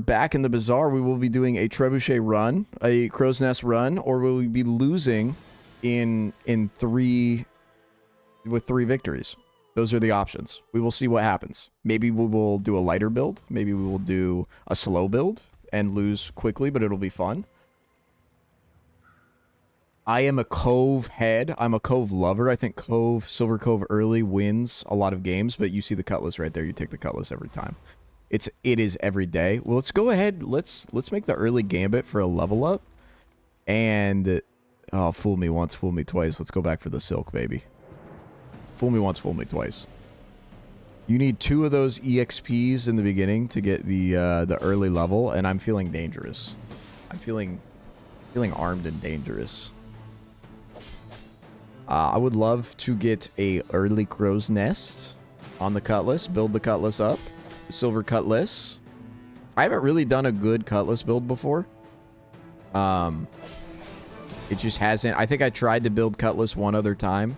back in the Bazaar, we will be doing a Trebuchet run, a Crow's Nest run, or will we be losing in three with 3 victories? Those are the options. We will see what happens. Maybe we will do a lighter build. Maybe we will do a slow build and lose quickly, but it'll be fun. I am a Cove head. I'm a Cove lover. I think Cove, Silver Cove early wins a lot of games, but you see the Cutlass right there. You take the Cutlass every time. It is every day. Well, let's go ahead. Let's make the early gambit for a level up. And oh, fool me once, fool me twice. Let's go back for the silk, baby. Fool me once, fool me twice. You need 2 of those EXPs in the beginning to get the early level, and I'm feeling dangerous. I'm feeling armed and dangerous. I would love to get a early Crow's Nest on the Cutlass. Build the Cutlass up. Silver Cutlass. I haven't really done a good Cutlass build before. It just hasn't. I think I tried to build Cutlass one other time,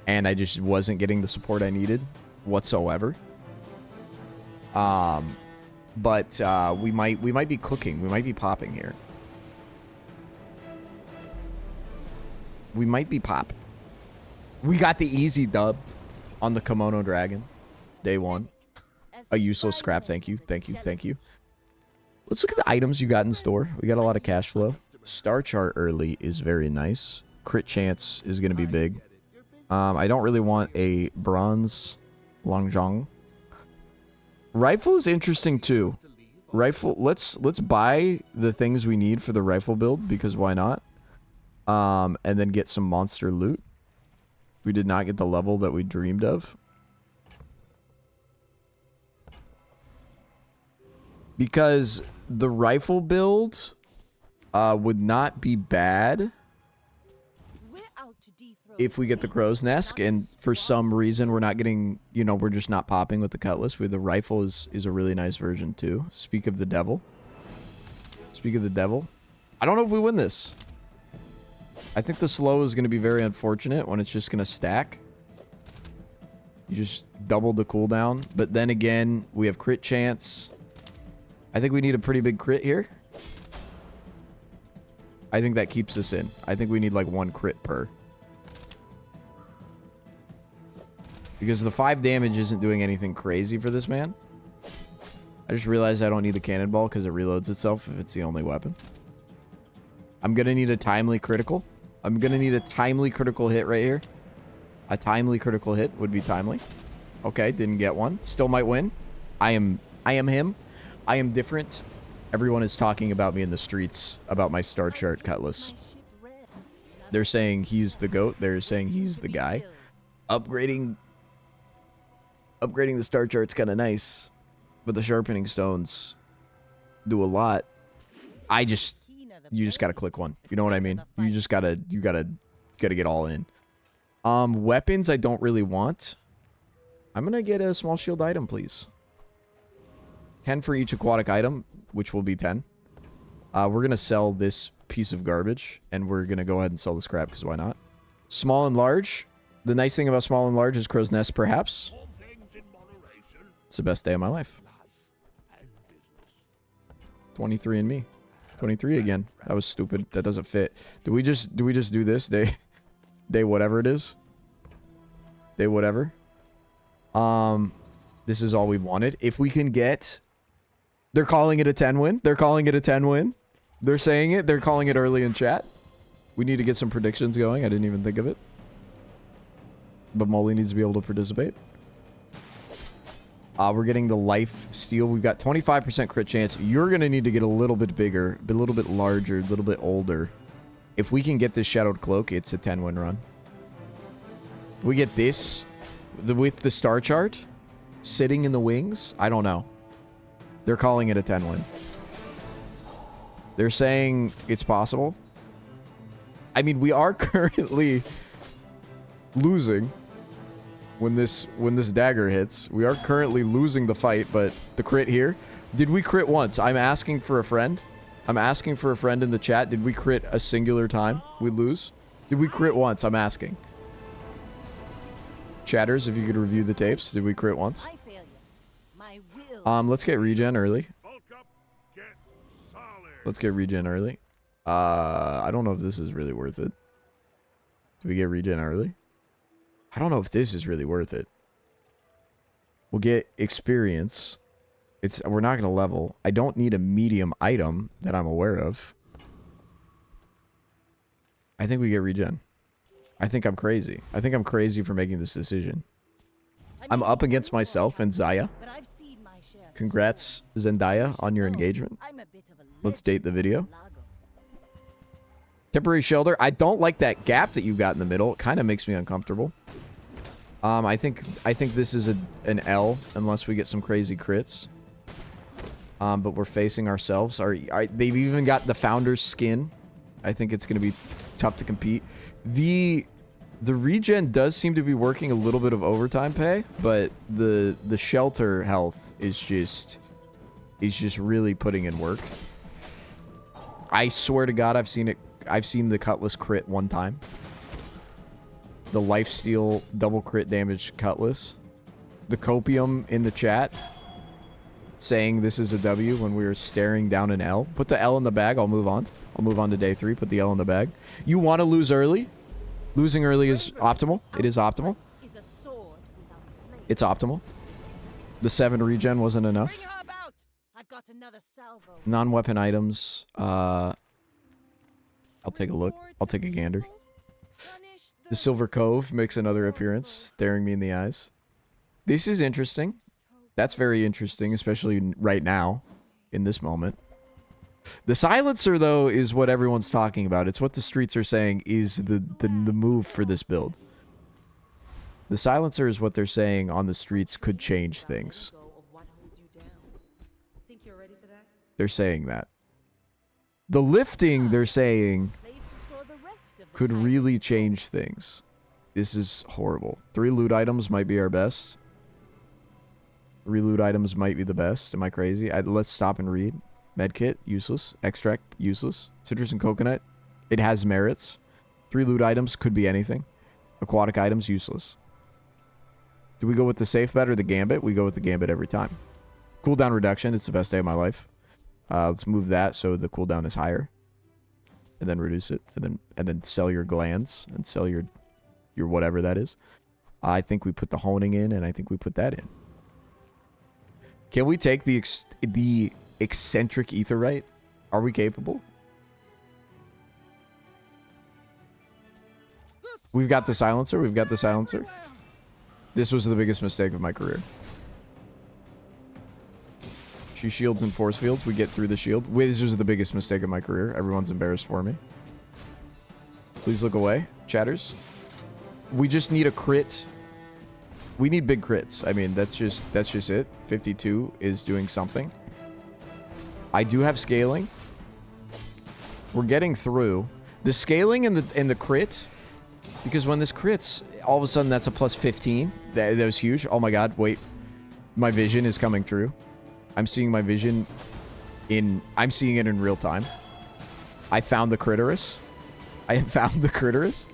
and I just wasn't getting the support I needed whatsoever. But we might be cooking. We might be popping here. We might be popping. We got the easy dub on the Kimono Dragon. Day 1. A useless scrap. Thank you. Thank you. Thank you. Let's look at the items you got in store. We got a lot of cash flow. Star chart early is very nice. Crit chance is going to be big. I don't really want a bronze Longjong. Rifle is interesting too. Rifle, let's buy the things we need for the rifle build, because why not? And then get some monster loot. We did not get the level that we dreamed of. Because the rifle build would not be bad if we get the Crow's Nest, and for some reason we're not getting, you know, we're just not popping with the Cutlass. Where the rifle is a really nice version too. Speak of the devil. Speak of the devil. I don't know if we win this. I think the slow is going to be very unfortunate when it's just going to stack. You just doubled the cooldown. But then again, we have crit chance. I think we need a pretty big crit here. I think that keeps us in. I think we need like 1 crit per. Because the 5 damage isn't doing anything crazy for this man. I just realized I don't need the cannonball because it reloads itself if it's the only weapon. I'm going to need a timely critical. I'm going to need a timely critical hit right here. A timely critical hit would be timely. Okay, didn't get one. Still might win. I am him. I am different. Everyone is talking about me in the streets about my star chart Cutlass. They're saying he's the GOAT. They're saying he's the guy. Upgrading the star chart's kind of nice, but the sharpening stones do a lot. You just gotta click one. You know what I mean? You gotta get all in. Weapons I don't really want. I'm gonna get a small shield item, please. 10 for each aquatic item, which will be 10. We're gonna sell this piece of garbage, and we're gonna go ahead and sell the scrap, because why not? Small and large. The nice thing about small and large is Crow's Nest, perhaps. It's the best day of my life. 23 and me. 23 again. That was stupid. That doesn't fit. Do we just do this day whatever it is? Day whatever. This is all we've wanted. If we can get, they're calling it a 10 win. They're calling it a 10 win. They're saying it. They're calling it early in chat. We need to get some predictions going. I didn't even think of it. But Molly needs to be able to participate. We're getting the life steal. We've got 25% crit chance. You're going to need to get a little bit bigger, a little bit larger, a little bit older. If we can get this Shadowed Cloak, it's a 10-win run. We get this with the star chart sitting in the wings. I don't know. They're calling it a 10-win. They're saying it's possible. I mean, we are currently losing. When this dagger hits, we are currently losing the fight, but the crit here. Did we crit once? I'm asking for a friend. I'm asking for a friend in the chat. Did we crit a singular time we lose? Did we crit once? I'm asking. Chatters, if you could review the tapes. Did we crit once? Let's get regen early. Let's get regen early. I don't know if this is really worth it. Do we get regen early? I don't know if this is really worth it. We'll get experience. We're not going to level. I don't need a medium item that I'm aware of. I think we get regen. I think I'm crazy. I think I'm crazy for making this decision. I'm up against myself and Zaya. Congrats, Zendaya, on your engagement. Let's date the video. Temporary shelter. I don't like that gap that you got in the middle. It kind of makes me uncomfortable. I think this is an L unless we get some crazy crits. But we're facing ourselves. They've even got the founder's skin. I think it's going to be tough to compete. The regen does seem to be working a little bit of overtime pay, but the shelter health is just really putting in work. I swear to God, I've seen the Cutlass crit one time. The lifesteal double crit damage Cutlass. The copium in the chat saying this is a W when we were staring down an L. Put the L in the bag. I'll move on. I'll move on to day 3. Put the L in the bag. You want to lose early? Losing early is optimal. It is optimal. It's optimal. The 7 regen wasn't enough. Non-weapon items. I'll take a look. I'll take a gander. The Silver Cove makes another appearance, staring me in the eyes. This is interesting. That's very interesting, especially right now, in this moment. The silencer, though, is what everyone's talking about. It's what the streets are saying is the move for this build. The silencer is what they're saying on the streets could change things. They're saying that. The lifting, they're saying, could really change things. This is horrible. 3 loot items might be our best. 3 loot items might be the best. Am I crazy? Let's stop and read. Medkit, useless. Extract, useless. Citrus and coconut, it has merits. 3 loot items, could be anything. Aquatic items, useless. Do we go with the safe bet or the gambit? We go with the gambit every time. Cooldown reduction, it's the best day of my life. Let's move that so the cooldown is higher. And then reduce it. And then sell your glands and sell your whatever that is. I think we put the honing in, and I think we put that in. Can we take the eccentric etherite? Are we capable? We've got the silencer. We've got the silencer. This was the biggest mistake of my career. She shields and force fields. We get through the shield. This was the biggest mistake of my career. Everyone's embarrassed for me. Please look away, chatters. We just need a crit. We need big crits. I mean, that's just it. 52 is doing something. I do have scaling. We're getting through. The scaling and the crit, because when this crits, all of a sudden that's a plus 15. That was huge. Oh my God, wait. My vision is coming true. I'm seeing my vision I'm seeing it in real time. I found the Critterus. I have found the Critterus.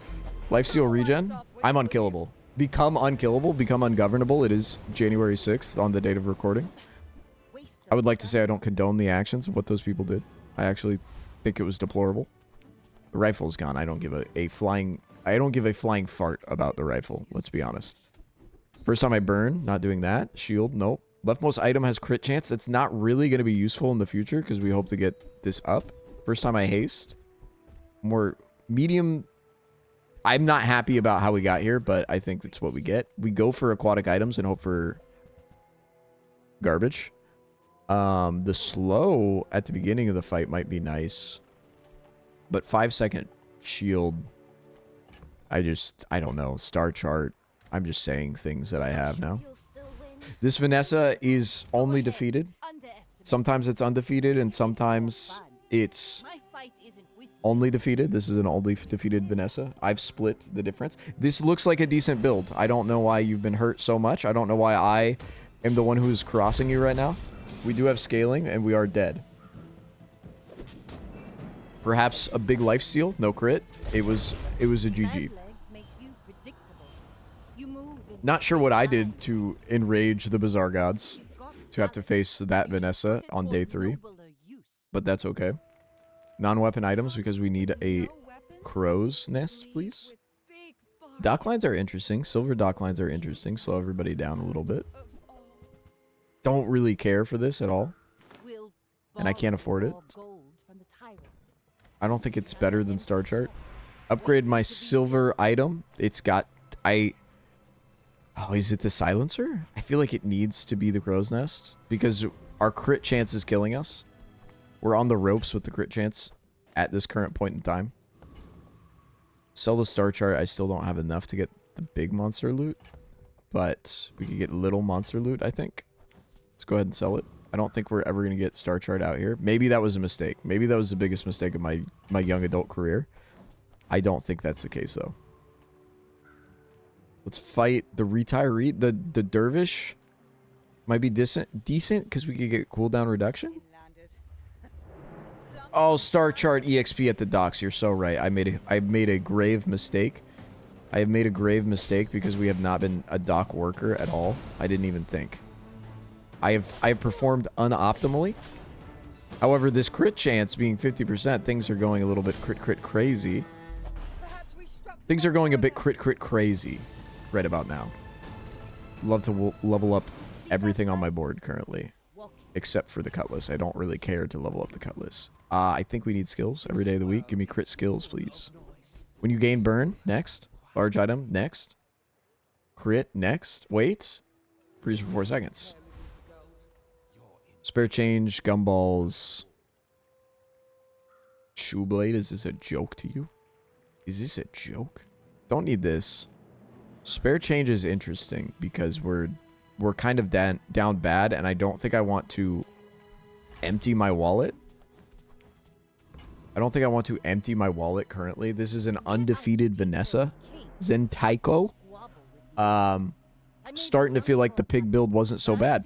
Lifesteal regen. I'm unkillable. Become unkillable. Become ungovernable. It is January 6th on the date of recording. I would like to say I don't condone the actions of what those people did. I actually think it was deplorable. The rifle's gone. I don't give a flying fart about the rifle. Let's be honest. First time I burn. Not doing that. Shield. Nope. Leftmost item has crit chance. That's not really going to be useful in the future because we hope to get this up. First time I haste. More medium. I'm not happy about how we got here, but I think that's what we get. We go for aquatic items and hope for garbage. The slow at the beginning of the fight might be nice. But 5-second shield. I don't know. Star chart. I'm just saying things that I have now. This Vanessa is only defeated. Sometimes it's undefeated, and sometimes it's only defeated. This is an only defeated Vanessa. I've split the difference. This looks like a decent build. I don't know why you've been hurt so much. I don't know why I am the one who's crossing you right now. We do have scaling, and we are dead. Perhaps a big lifesteal. No crit. It was a GG. Not sure what I did to enrage the Bazaar gods to have to face that Vanessa on day 3. but that's okay. Non-weapon items because we need a crow's nest, please. Dock lines are interesting. Silver dock lines are interesting. Slow everybody down a little bit. Don't really care for this at all. And I can't afford it. I don't think it's better than Star Chart. Upgrade my silver item. It's got... Oh, is it the silencer? I feel like it needs to be the crow's nest. Because our crit chance is killing us. We're on the ropes with the crit chance at this current point in time. Sell the Star Chart. I still don't have enough to get the big monster loot. But we could get little monster loot, I think. Let's go ahead and sell it. I don't think we're ever going to get Star Chart out here. Maybe that was a mistake. Maybe that was the biggest mistake of my young adult career. I don't think that's the case, though. Let's fight the retiree. The dervish might be decent because we could get cooldown reduction. Oh, Star Chart EXP at the docks. You're so right. I made a grave mistake. I have made a grave mistake because we have not been a dock worker at all. I didn't even think. I have performed unoptimally. However, this crit chance being 50%, things are going a little bit crit crazy. Things are going a bit crit crazy right about now. Love to level up everything on my board currently, except for the Cutlass. I don't really care to level up the Cutlass. I think we need skills every day of the week. Give me crit skills, please. When you gain burn, next. Large item, next. Crit, next. Wait. Freeze for 4 seconds. Spare change, gumballs. Shoe blade, is this a joke to you? Is this a joke? Don't need this. Spare change is interesting because we're kind of down bad, and I don't think I want to empty my wallet. I don't think I want to empty my wallet currently. This is an undefeated Vanessa. Zentaiko. Starting to feel like the pig build wasn't so bad.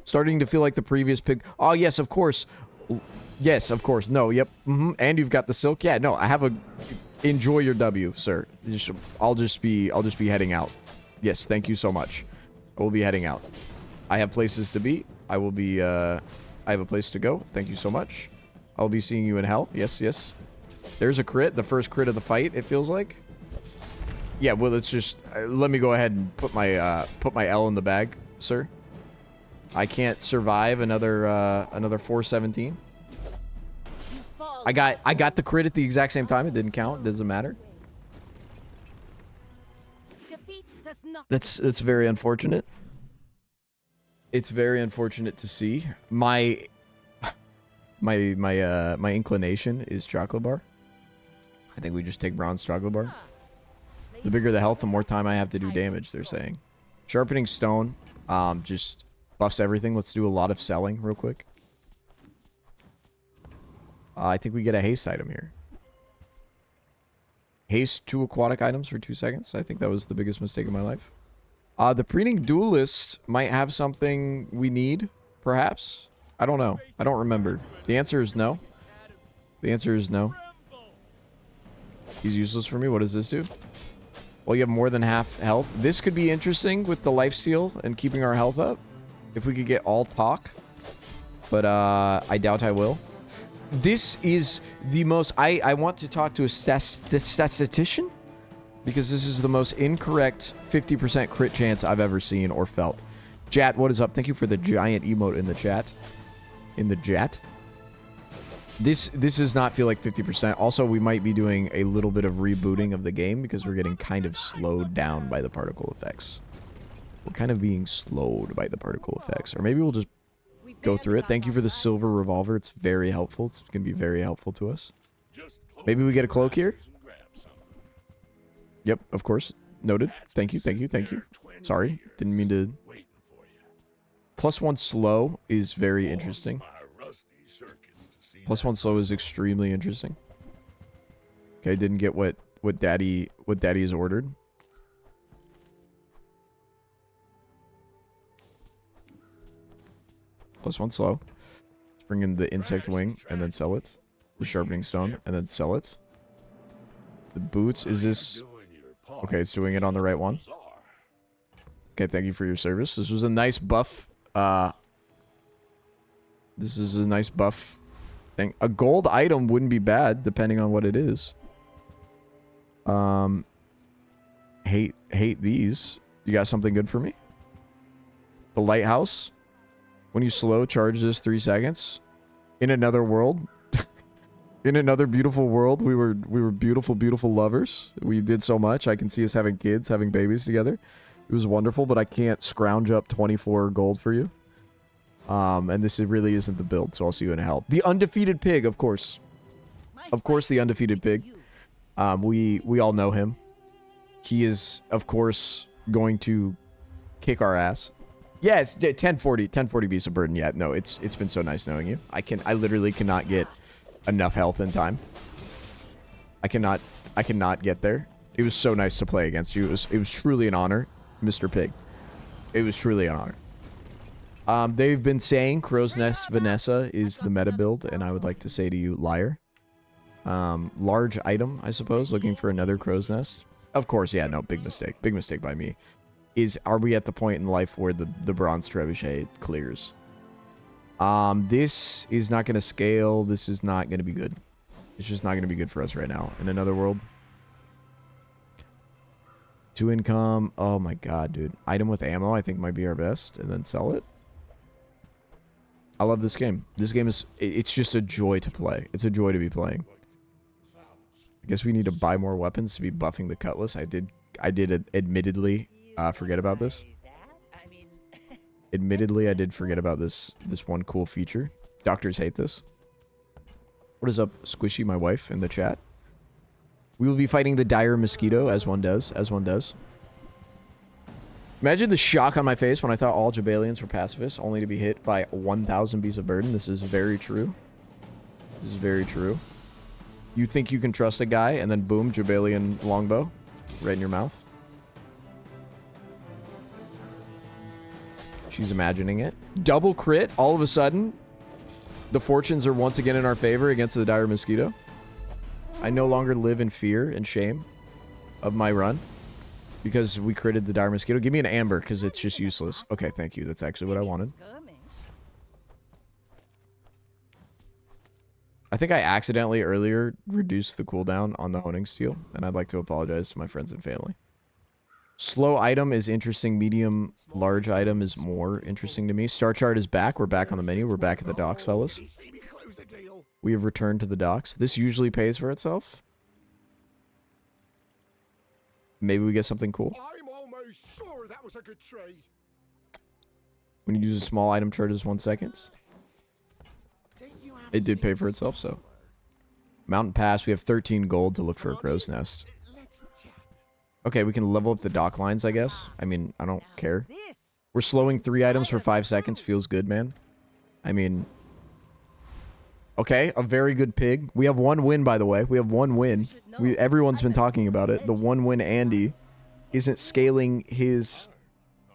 Starting to feel like the previous pig. Oh, yes, of course. Yes, of course. No, yep. And you've got the silk. Yeah, no, I have a... Enjoy your W, sir. I'll just be heading out. Yes, thank you so much. I will be heading out. I have places to be. I will be, I have a place to go. Thank you so much. I'll be seeing you in hell. Yes, yes. There's a crit. The first crit of the fight, it feels like. Yeah, well, it's just... let me go ahead and put my L in the bag, sir. I can't survive another 417. I got the crit at the exact same time. It didn't count. It doesn't matter. That's very unfortunate. It's very unfortunate to see. My inclination is chocolate bar. I think we just take bronze chocolate bar. The bigger the health, the more time I have to do damage, they're saying. Sharpening stone just buffs everything. Let's do a lot of selling real quick. I think we get a haste item here. Haste 2 aquatic items for 2 seconds. I think that was the biggest mistake of my life. The preening duelist might have something we need, perhaps. I don't know. I don't remember. The answer is no. The answer is no. He's useless for me. What does this do? Well, you have more than half health. This could be interesting with the lifesteal and keeping our health up. If we could get all talk. But I doubt I will. This is the most... I want to talk to a statistician. Because this is the most incorrect 50% crit chance I've ever seen or felt. Jat, what is up? Thank you for the giant emote in the chat. In the chat. This does not feel like 50%. Also, we might be doing a little bit of rebooting of the game because we're getting kind of slowed down by the particle effects. We're kind of being slowed by the particle effects. Or maybe we'll just go through it. Thank you for the silver revolver. It's very helpful. It's going to be very helpful to us. Maybe we get a cloak here? Yep, of course. Noted. Thank you, thank you, thank you. Sorry, didn't mean to... +1 slow is very interesting. +1 slow is extremely interesting. Okay, didn't get what daddy has ordered. +1 slow. Let's bring in the insect wing and then sell it. The sharpening stone and then sell it. The boots, is this... Okay, it's doing it on the right one. Okay, thank you for your service. This was a nice buff. This is a nice buff interesting. A gold item wouldn't be bad, depending on what it is. Hate these. You got something good for me? The lighthouse. When you slow, charge this 3 seconds. In another world. In another beautiful world, we were beautiful, beautiful lovers. We did so much. I can see us having kids, having babies together. It was wonderful, but I can't scrounge up 24 gold for you. And this really isn't the build, so I'll see you in hell. The undefeated pig, of course. Of course, the undefeated pig. We all know him. He is, of course, going to kick our ass. Yeah, it's 1040 beasts of burden. Yeah, no, it's been so nice knowing you. I literally cannot get enough health in time. I cannot get there. It was so nice to play against you. It was truly an honor, Mr. Pig. It was truly an honor. They've been saying Crow's Nest Vanessa is the meta build, and I would like to say to you, liar. Large item, I suppose, looking for another Crow's Nest. Of course, yeah, no, big mistake. Big mistake by me. Are we at the point in life where the bronze trebuchet clears? This is not going to scale. This is not going to be good. It's just not going to be good for us right now. In another world. 2 income. Oh my god, dude. Item with ammo, I think might be our best. And then sell it. I love this game. This game is... It's just a joy to play. It's a joy to be playing. I guess we need to buy more weapons to be buffing the Cutlass. I did admittedly forget about this. Admittedly, I did forget about this one cool feature. Doctors hate this. What is up, Squishy, my wife, in the chat? We will be fighting the dire mosquito, as one does. As one does. Imagine the shock on my face when I thought all Jabalians were pacifists, only to be hit by 1,000 beasts of burden. This is very true. This is very true. You think you can trust a guy, and then boom, Jabalian longbow. Right in your mouth. She's imagining it. Double crit, all of a sudden. The fortunes are once again in our favor against the dire mosquito. I no longer live in fear and shame of my run. Because we critted the dire mosquito. Give me an amber, because it's just useless. Okay, thank you. That's actually what I wanted. I think I accidentally earlier reduced the cooldown on the honing steel, and I'd like to apologize to my friends and family. Slow item is interesting. Medium, large item is more interesting to me. Star chart is back. We're back on the menu. We're back at the docks, fellas. We have returned to the docks. This usually pays for itself. Maybe we get something cool. I'm almost sure that was a good trade. When you use a small item, charges 1 second. It did pay for itself, so. Mountain Pass, we have 13 gold to look for a crow's nest. Okay, we can level up the dock lines, I guess. I mean, I don't care. We're slowing 3 items for 5 seconds. Feels good, man. I mean... Okay, a very good pig. We have 1 win, by the way. We have 1 win. Everyone's been talking about it. The 1 win Andy isn't scaling his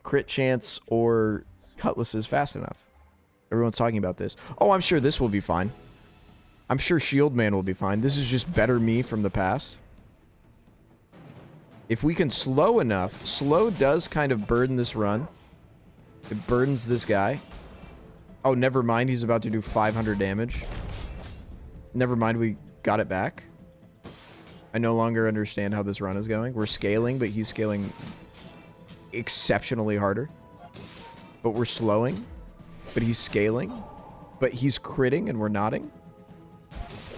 crit chance or cutlasses fast enough. Everyone's talking about this. Oh, I'm sure this will be fine. I'm sure Shield Man will be fine. This is just better me from the past. If we can slow enough. Slow does kind of burden this run. It burdens this guy. Oh, never mind. He's about to do 500 damage. Never mind. We got it back. I no longer understand how this run is going. We're scaling, but he's scaling exceptionally harder. But we're slowing. But he's scaling. But he's critting and we're nodding.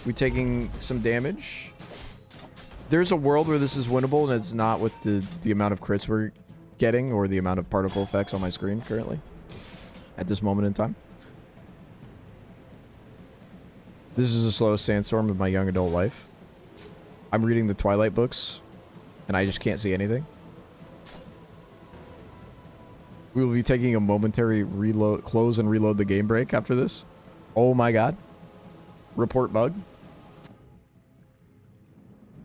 We taking some damage. There's a world where this is winnable and it's not with the amount of crits we're getting or the amount of particle effects on my screen currently. At this moment in time. This is the slowest sandstorm of my young adult life. I'm reading the Twilight books and I just can't see anything. We will be taking a momentary reload, close and reload the game break after this. Oh my god. Report bug.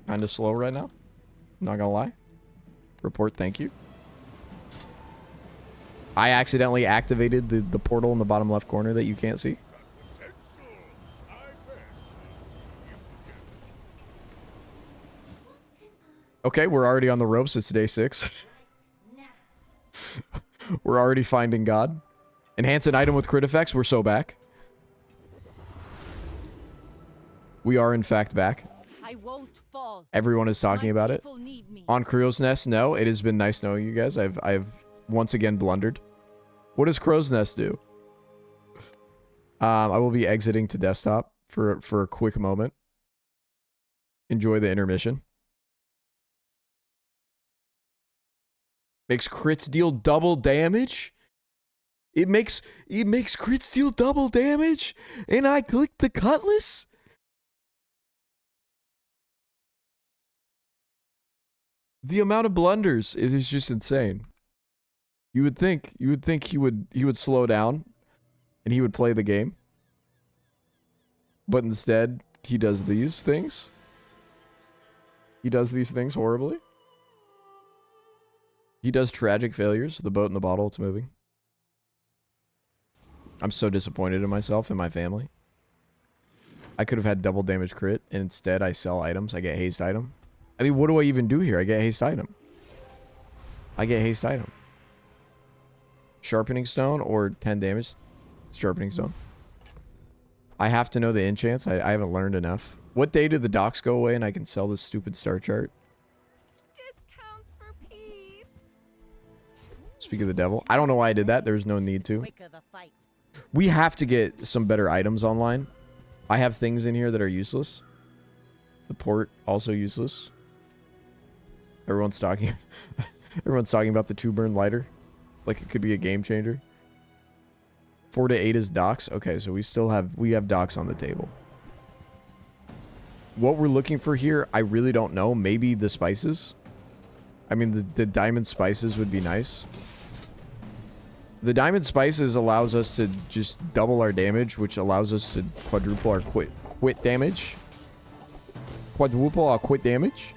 Kind of slow right now. Not gonna lie. Report, thank you. I accidentally activated the portal in the bottom left corner that you can't see. Okay, we're already on the ropes. It's day 6. We're already finding God. Enhance an item with crit effects. We're so back. We are in fact back. I won't fall. Everyone is talking about it. On Crow's Nest, no. It has been nice knowing you guys. I've once again blundered. What does Crow's Nest do? I will be exiting to desktop for a quick moment. Enjoy the intermission. Makes crits deal double damage? It makes crits deal double damage? And I clicked the Cutlass? The amount of blunders is just insane. You would think he would slow down and he would play the game. But instead, he does these things. He does these things horribly. He does tragic failures. The boat in the bottle, it's moving. I'm so disappointed in myself and my family. I could have had double damage crit, and instead I sell items. I get haste item. I mean, what do I even do here? I get haste item. I get haste item. Sharpening stone or 10 damage. Sharpening stone. I have to know the enchants. I haven't learned enough. What day did the docks go away and I can sell this stupid star chart? Discounts for peace. Speak of the devil. I don't know why I did that. There's no need to. We have to get some better items online. I have things in here that are useless. The port, also useless. Everyone's talking about the 2-burn lighter. Like it could be a game changer. 4 to 8 is docks. Okay, so we have docks on the table. What we're looking for here, I really don't know. Maybe the spices. I mean, the diamond spices would be nice. The diamond spices allows us to just double our damage, which allows us to quadruple our quit damage. Quadruple our quit damage.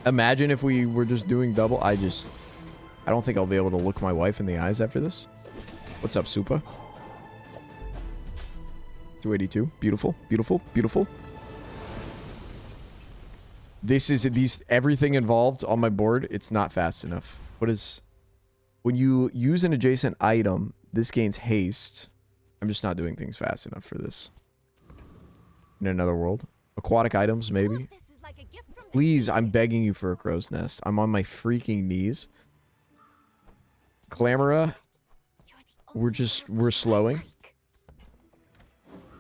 Imagine if we were just doing double. I don't think I'll be able to look my wife in the eyes after this. What's up, Supa? 282. Beautiful, beautiful, beautiful. Everything involved on my board, it's not fast enough. When you use an adjacent item, this gains haste. I'm just not doing things fast enough for this. In another world. Aquatic items, maybe. Please, I'm begging you for a crow's nest. I'm on my freaking knees. Clamora. We're slowing.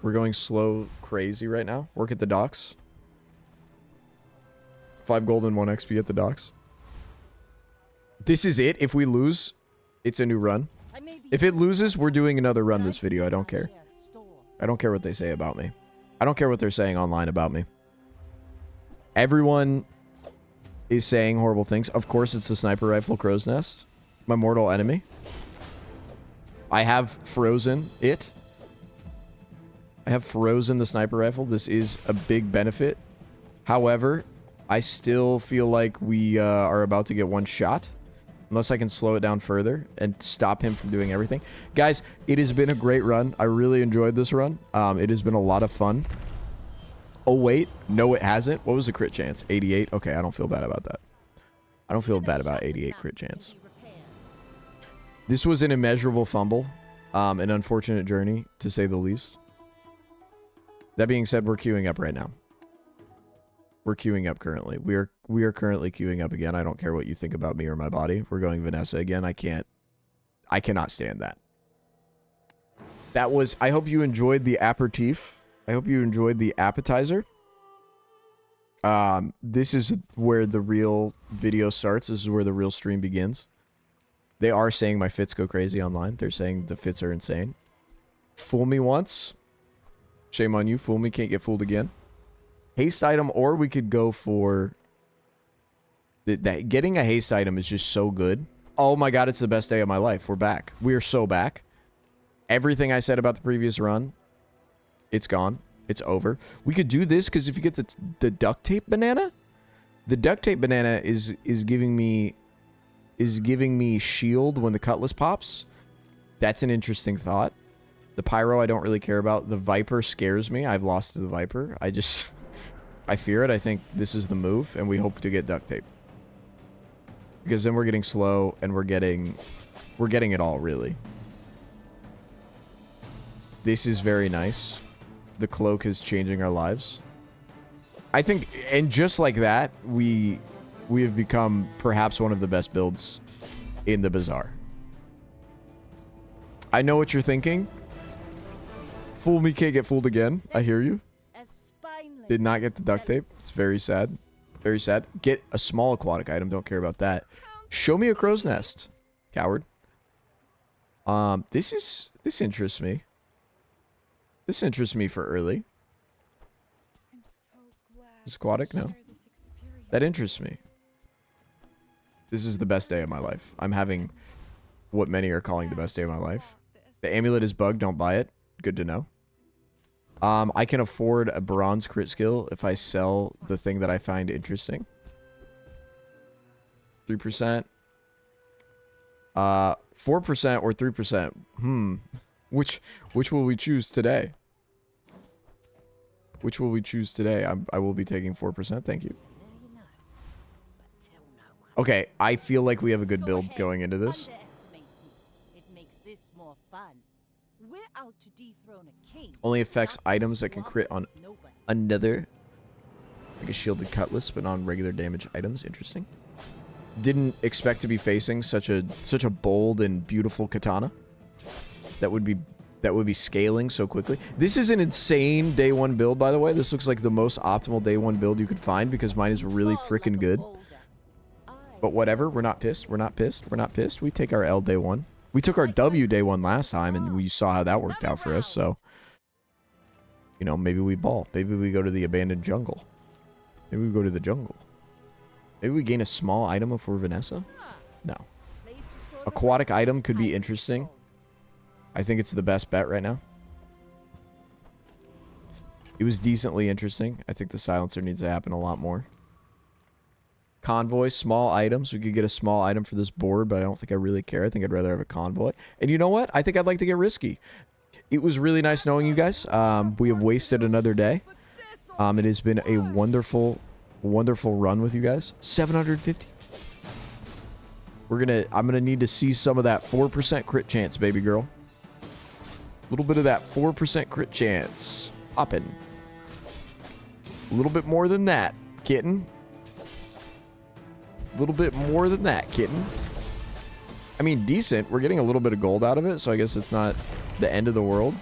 We're going slow crazy right now. Work at the docks. 5 gold and 1 XP at the docks. This is it. If we lose, it's a new run. If it loses, we're doing another run this video. I don't care. I don't care what they say about me. I don't care what they're saying online about me. Everyone is saying horrible things. Of course, it's the sniper rifle crow's nest. My mortal enemy. I have frozen it. I have frozen the sniper rifle. This is a big benefit. However, I still feel like we are about to get one shot. Unless I can slow it down further and stop him from doing everything. Guys, it has been a great run. I really enjoyed this run. It has been a lot of fun. Oh, wait. No, it hasn't. What was the crit chance? 88? Okay, I don't feel bad about that. I don't feel bad about 88 crit chance. This was an immeasurable fumble. An unfortunate journey, to say the least. That being said, we're queuing up right now. We're queuing up currently. We are currently queuing up again. I don't care what you think about me or my body. We're going Vanessa again. I cannot stand that. That was, I hope you enjoyed the aperitif. I hope you enjoyed the appetizer. This is where the real video starts. This is where the real stream begins. They are saying my fits go crazy online. They're saying the fits are insane. Fool me once. Shame on you. Fool me, can't get fooled again. Haste item, or we could go for... Getting a haste item is just so good. Oh my god, it's the best day of my life. We're back. We are so back. Everything I said about the previous run, it's gone. It's over. We could do this, because if you get the duct tape banana, the duct tape banana is giving me shield when the cutlass pops. That's an interesting thought. The pyro I don't really care about. The viper scares me. I've lost to the viper. I fear it. I think this is the move, and we hope to get duct tape. Because then we're getting slow, and we're getting it all, really. This is very nice. the cloak is changing our lives. I think, and just like that, we have become perhaps one of the best builds in the Bazaar. I know what you're thinking. Fool me, can't get fooled again. I hear you. Did not get the duct tape. It's very sad. Very sad. Get a small aquatic item. Don't care about that. Show me a crow's nest, coward. This interests me. This interests me for early. I'm so glad. Is aquatic? No. That interests me. This is the best day of my life. I'm having what many are calling the best day of my life. The amulet is bugged. Don't buy it. Good to know. I can afford a bronze crit skill if I sell the thing that I find interesting. 3%. 4% or 3%. Which will we choose today? Which will we choose today? I will be taking 4%. Thank you. Okay, I feel like we have a good build going into this. It makes this more fun. We're out to dethrone a king. Only affects items that can crit on another. Like a shielded cutlass, but on regular damage items. Interesting. Didn't expect to be facing such a bold and beautiful katana. That would be scaling so quickly. This is an insane day one build, by the way. This looks like the most optimal day one build you could find because mine is really freaking good. But whatever, we're not pissed. We're not pissed. We're not pissed. We take our L day one. We took our W day one last time, and we saw how that worked out for us. So, you know, maybe we ball. Maybe we go to the abandoned jungle. Maybe we go to the jungle. Maybe we gain a small item if we're Vanessa. No. Aquatic item could be interesting. I think it's the best bet right now. It was decently interesting. I think the silencer needs to happen a lot more. Convoy, small items. We could get a small item for this board, but I don't think I really care. I think I'd rather have a convoy. And you know what? I think I'd like to get risky. It was really nice knowing you guys. We have wasted another day. It has been a wonderful, wonderful run with you guys. 750. I'm gonna need to see some of that 4% crit chance, baby girl. A little bit of that 4% crit chance. Poppin'. A little bit more than that, kitten. A little bit more than that, kitten. I mean, decent. We're getting a little bit of gold out of it, so I guess it's not the end of the world.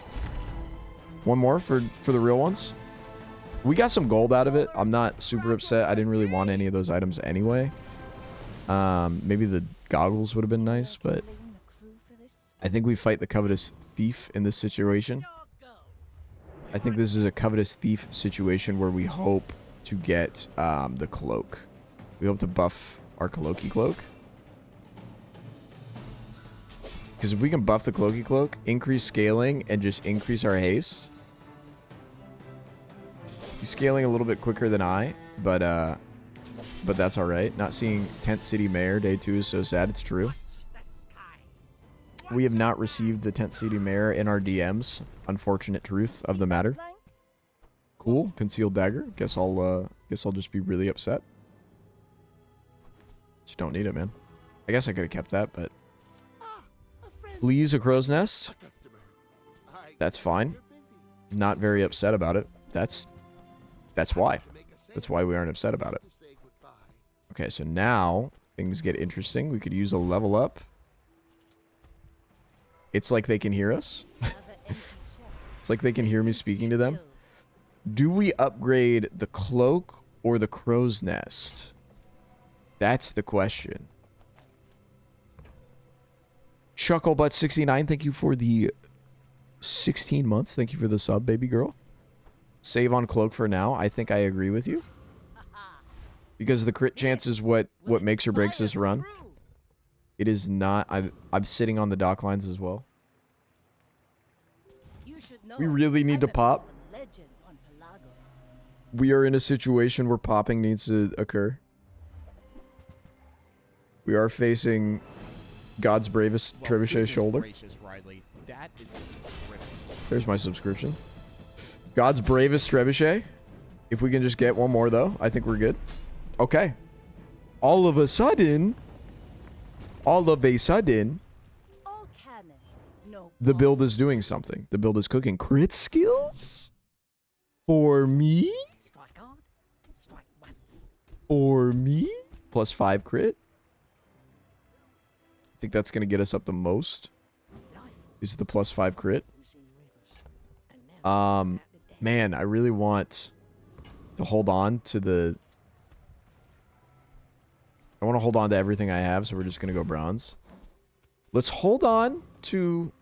One more for the real ones. We got some gold out of it. I'm not super upset. I didn't really want any of those items anyway. Maybe the goggles would have been nice, but I think we fight the covetous thief in this situation. I think this is a covetous thief situation where we hope to get the cloak. We hope to buff our Cloaky Cloak. Because if we can buff the Cloaky Cloak, increase scaling, and just increase our haste. He's scaling a little bit quicker than I, but that's alright. Not seeing Tent City Mayor day 2 is so sad. It's true. We have not received the Tent City Mayor in our DMs. Unfortunate truth of the matter. Cool. Concealed dagger. Guess I'll just be really upset. Just don't need it, man. I guess I could have kept that, but... Please, a crow's nest. That's fine. Not very upset about it. That's why. That's why we aren't upset about it. Okay, so now things get interesting. We could use a level up. It's like they can hear us. It's like they can hear me speaking to them. Do we upgrade the cloak or the crow's nest? That's the question. Chucklebutt69, thank you for the 16 months. Thank you for the sub, baby girl. Save on cloak for now. I think I agree with you. Because the crit chance is what makes or breaks this run. It is not. I'm sitting on the dock lines as well. We really need to pop. We are in a situation where popping needs to occur. We are facing God's bravest trebuchet shoulder. There's my subscription. God's bravest trebuchet. If we can just get one more, though, I think we're good. Okay. All of a sudden, the build is doing something. The build is cooking. Crit skills? For me? Strike hard, strike once. For me? +5 crit. I think that's going to get us up the most. Is the +5 crit. Man, I really want to hold on to the... I want to hold on to everything I have, so we're just going to go bronze. Let's hold on to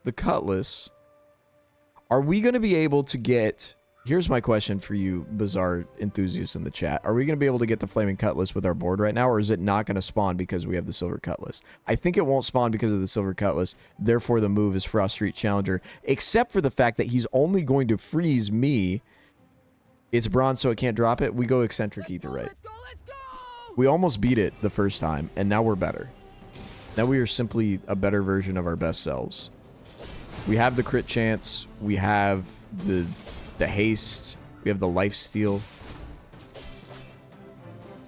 the Cutlass. Are we going to be able to get... Here's my question for you, Bazaar enthusiasts in the chat. Are we going to be able to get the Flaming Cutlass with our board right now, or is it not going to spawn because we have the Silver Cutlass? I think it won't spawn because of the Silver Cutlass. Therefore, the move is Frost Street Challenger, except for the fact that he's only going to freeze me. It's bronze, so it can't drop it. We go Eccentric Ether, right? Let's go! We almost beat it the first time, and now we're better. Now we are simply a better version of our best selves. We have the crit chance. We have the haste. We have the life steal.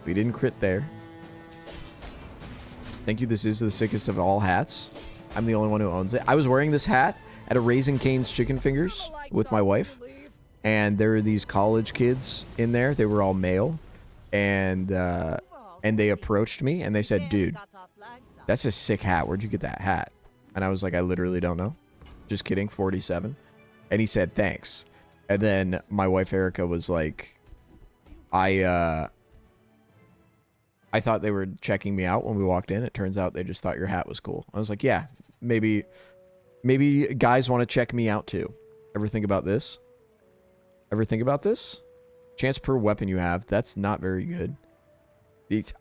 We didn't crit there. Thank you. This is the sickest of all hats. I'm the only one who owns it. I was wearing this hat at a Raising Cane's Chicken Fingers with my wife. And there were these college kids in there. They were all male. And they approached me and they said, dude, that's a sick hat. Where'd you get that hat? And I was like, I literally don't know. Just kidding. 47. And he said, thanks. And then my wife, Erica, was like, I thought they were checking me out when we walked in. It turns out they just thought your hat was cool. I was like, yeah, maybe guys want to check me out too. Ever think about this? Ever think about this? Chance per weapon you have. That's not very good.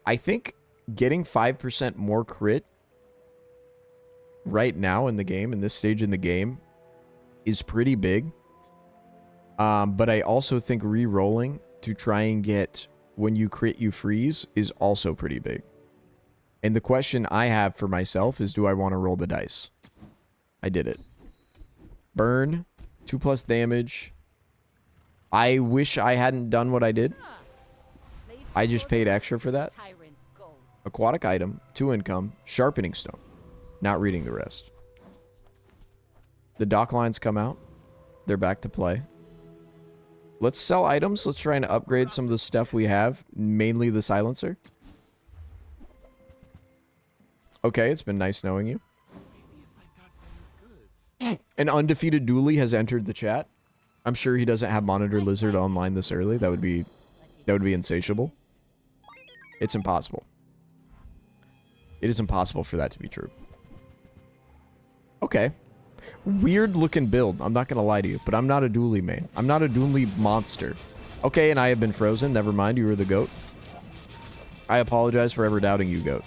I think getting 5% more crit right now in the game, in this stage in the game, is pretty big. But I also think re-rolling to try and get when you crit you freeze is also pretty big. And the question I have for myself is, do I want to roll the dice? I did it. Burn, 2+ damage. I wish I hadn't done what I did. I just paid extra for that. Aquatic item, 2 income, sharpening stone. Not reading the rest. The dock lines come out. They're back to play. Let's sell items. Let's try and upgrade some of the stuff we have. Mainly the silencer. Okay, it's been nice knowing you. An undefeated dually has entered the chat. I'm sure he doesn't have Monitor Lizard online this early. That would be insatiable. It's impossible. It is impossible for that to be true. Okay. Weird looking build. I'm not going to lie to you, but I'm not a dually main. I'm not a dually monster. Okay, and I have been frozen. Never mind. You were the goat. I apologize for ever doubting you, goat.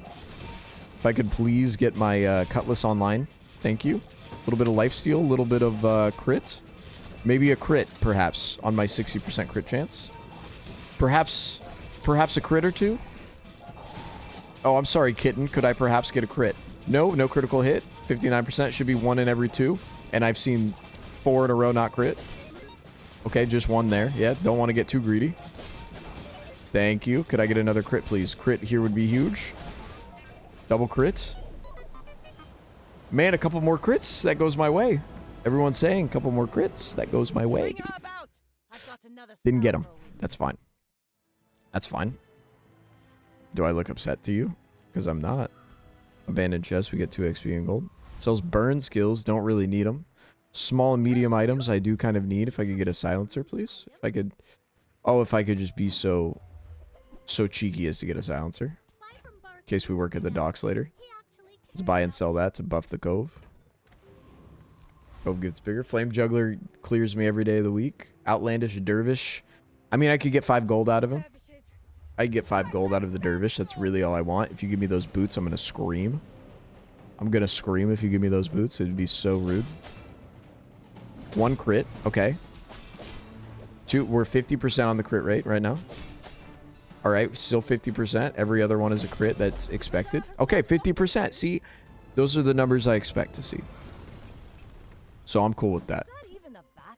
If I could please get my Cutlass online. Thank you. A little bit of lifesteal, a little bit of crit. Maybe a crit, perhaps, on my 60% crit chance. Perhaps a crit or two? Oh, I'm sorry, kitten. Could I perhaps get a crit? No, no critical hit. 59% should be 1 in every 2. And I've seen 4 in a row not crit. Okay, just 1 there. Yeah, don't want to get too greedy. Thank you. Could I get another crit, please? Crit here would be huge. Double crits. Man, a couple more crits. That goes my way. Everyone's saying a couple more crits. That goes my way. Didn't get them. That's fine. That's fine. Do I look upset to you? Because I'm not. Abandoned chest. We get 2 XP and gold. Sells burn skills. Don't really need them. Small and medium items I do kind of need. If I could get a silencer, please. If I could... Oh, if I could just be so cheeky as to get a silencer. In case we work at the docks later. Let's buy and sell that to buff the Cove. Cove gets bigger. Flame Juggler clears me every day of the week. Outlandish Dervish. I mean, I could get 5 gold out of him. I could get 5 gold out of the Dervish. That's really all I want. If you give me those boots, I'm going to scream. I'm going to scream if you give me those boots. It'd be so rude. 1 crit. Okay. 2. We're 50% on the crit rate right now. All right. Still 50%. Every other one is a crit that's expected. Okay. 50%. See, those are the numbers I expect to see. So I'm cool with that.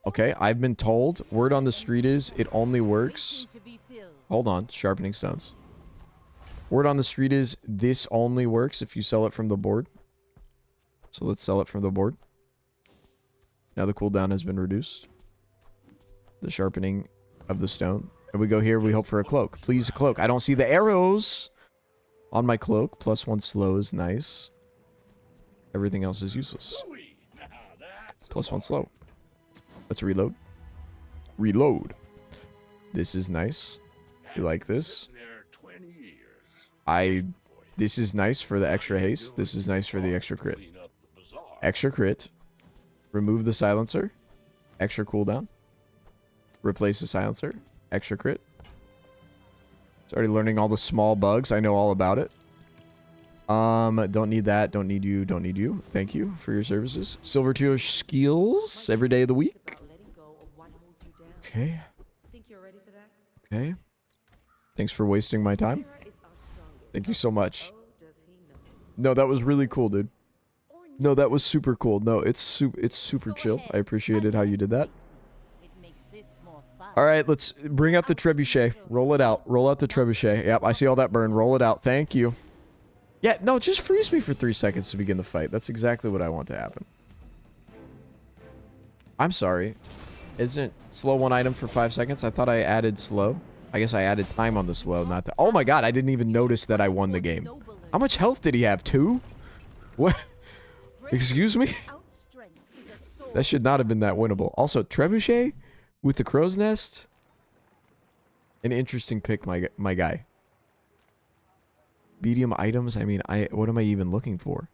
Okay. I've been told. Word on the street is it only works. Hold on. Sharpening stones. Word on the street is this only works if you sell it from the board. So let's sell it from the board. Now the cooldown has been reduced. The sharpening of the stone. And we go here, we hope for a cloak. Please, a cloak. I don't see the arrows on my cloak. +1 slow is nice. Everything else is useless. +1 slow. Let's reload. Reload. This is nice. You like this? This is nice for the extra haste. This is nice for the extra crit. Extra crit. Remove the silencer. Extra cooldown. Replace the silencer. Extra crit. It's already learning all the small bugs. I know all about it. Don't need that. Don't need you. Don't need you. Thank you for your services. Silver tier skills every day of the week. Okay. Okay. Thanks for wasting my time. Thank you so much. No, that was really cool, dude. No, that was super cool. No, it's super chill. I appreciated how you did that. All right, let's bring out the trebuchet. Roll it out. Roll out the trebuchet. Yep, I see all that burn. Roll it out. Thank you. Yeah, no, just freeze me for 3 seconds to begin the fight. That's exactly what I want to happen. I'm sorry. Isn't slow one item for 5 seconds? I thought I added slow. I guess I added time on the slow, not the... Oh my god, I didn't even notice that I won the game. How much health did he have? 2? What? Excuse me? That should not have been that winnable. Also, trebuchet with the crow's nest. An interesting pick, my guy. Medium items. I mean, what am I even looking for?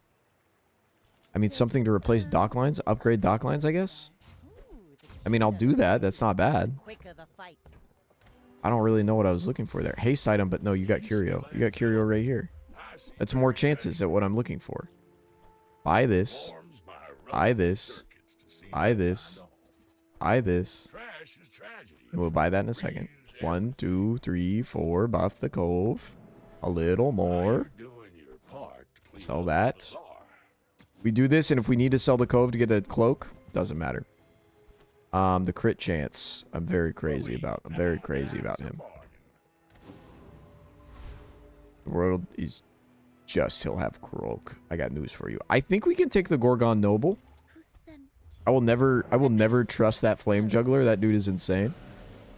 I mean, something to replace dock lines, upgrade dock lines, I guess. I mean, I'll do that. That's not bad. I don't really know what I was looking for there. Haste item, but no, you got curio. You got curio right here. That's more chances at what I'm looking for. Buy this. Buy this. Buy this. Buy this. And we'll buy that in a second. 1, 2, 3, 4. Buff the cove. A little more. Sell that. We do this, and if we need to sell the cove to get a cloak, doesn't matter. The crit chance, I'm very crazy about. I'm very crazy about him. The world is just he'll have cloak. I got news for you. I think we can take the Gorgon Noble. I will never trust that flame juggler. That dude is insane.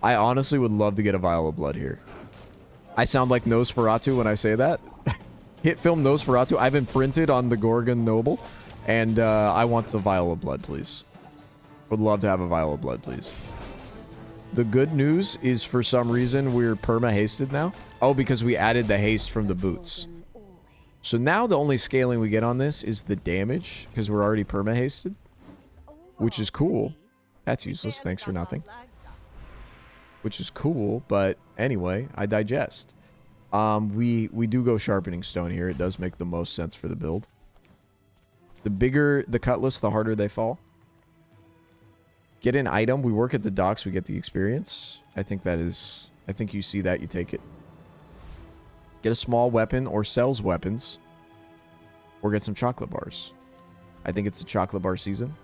I honestly would love to get a vial of blood here. I sound like Nosferatu when I say that. Hit film Nosferatu. I've imprinted on the Gorgon Noble, and I want the vial of blood, please. Would love to have a vial of blood, please. The good news is, for some reason, we're perma-hasted now. Oh, because we added the haste from the boots. So now the only scaling we get on this is the damage, because we're already perma-hasted. Which is cool. That's useless. Thanks for nothing. Which is cool, but anyway, I digest. We do go sharpening stone here. It does make the most sense for the build. The bigger the cutlass, the harder they fall. Get an item. We work at the docks. We get the experience. I think you see that. You take it. Get a small weapon or sells weapons. Or get some chocolate bars. I think it's a chocolate bar season.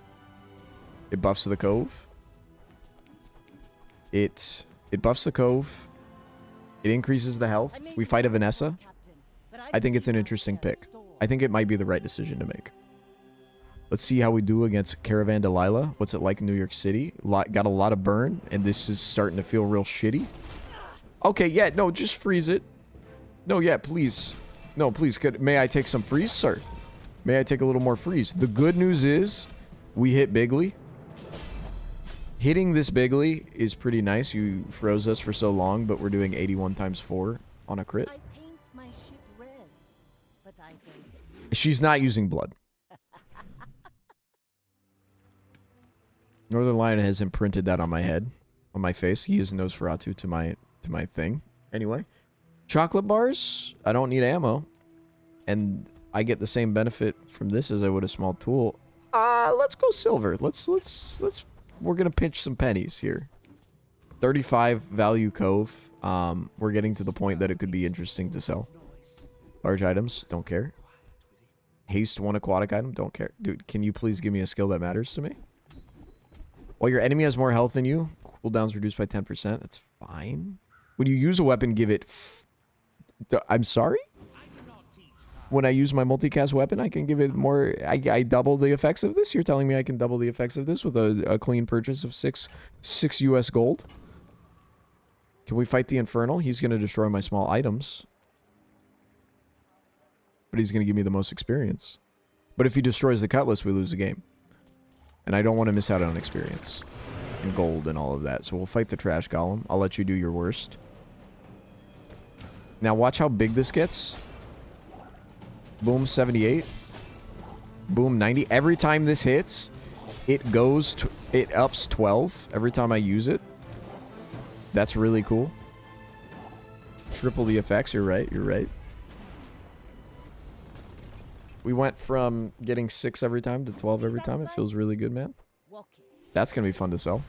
It buffs the cove. It buffs the cove. It increases the health. We fight a Vanessa. I think it's an interesting pick. I think it might be the right decision to make. Let's see how we do against Caravan Delilah. What's it like in New York City? Got a lot of burn, and this is starting to feel real shitty. Okay, yeah, no, just freeze it. No, yeah, please. No, please, may I take some freeze, sir? May I take a little more freeze? The good news is we hit Bigly. Hitting this Bigly is pretty nice. You froze us for so long, but we're doing 81 times 4 on a crit. I paint my ship red, but I don't. She's not using blood. Northern Lion has imprinted that on my head, on my face. He used Nosferatu to my thing. Anyway, chocolate bars. I don't need ammo, and I get the same benefit from this as I would a small tool. Let's go silver. Let's. We're gonna pinch some pennies here. 35 value cove. We're getting to the point that it could be interesting to sell. Large items, don't care. Haste 1 aquatic item, don't care. Dude, can you please give me a skill that matters to me? While your enemy has more health than you, cooldown's reduced by 10%. That's fine. When you use a weapon, give it... I'm sorry? when I use my multicast weapon, I can give it more. I double the effects of this. You're telling me I can double the effects of this with a clean purchase of six US gold? Can we fight the Infernal? He's going to destroy my small items. But he's going to give me the most experience. But if he destroys the Cutlass, we lose the game. And I don't want to miss out on experience. And gold and all of that. So we'll fight the Trash Golem. I'll let you do your worst. Now watch how big this gets. Boom, 78. Boom, 90. Every time this hits, it goes to, it ups 12 every time I use it. That's really cool. Triple the effects. You're right. You're right. We went from getting 6 every time to 12 every time. It feels really good, man. That's going to be fun to sell.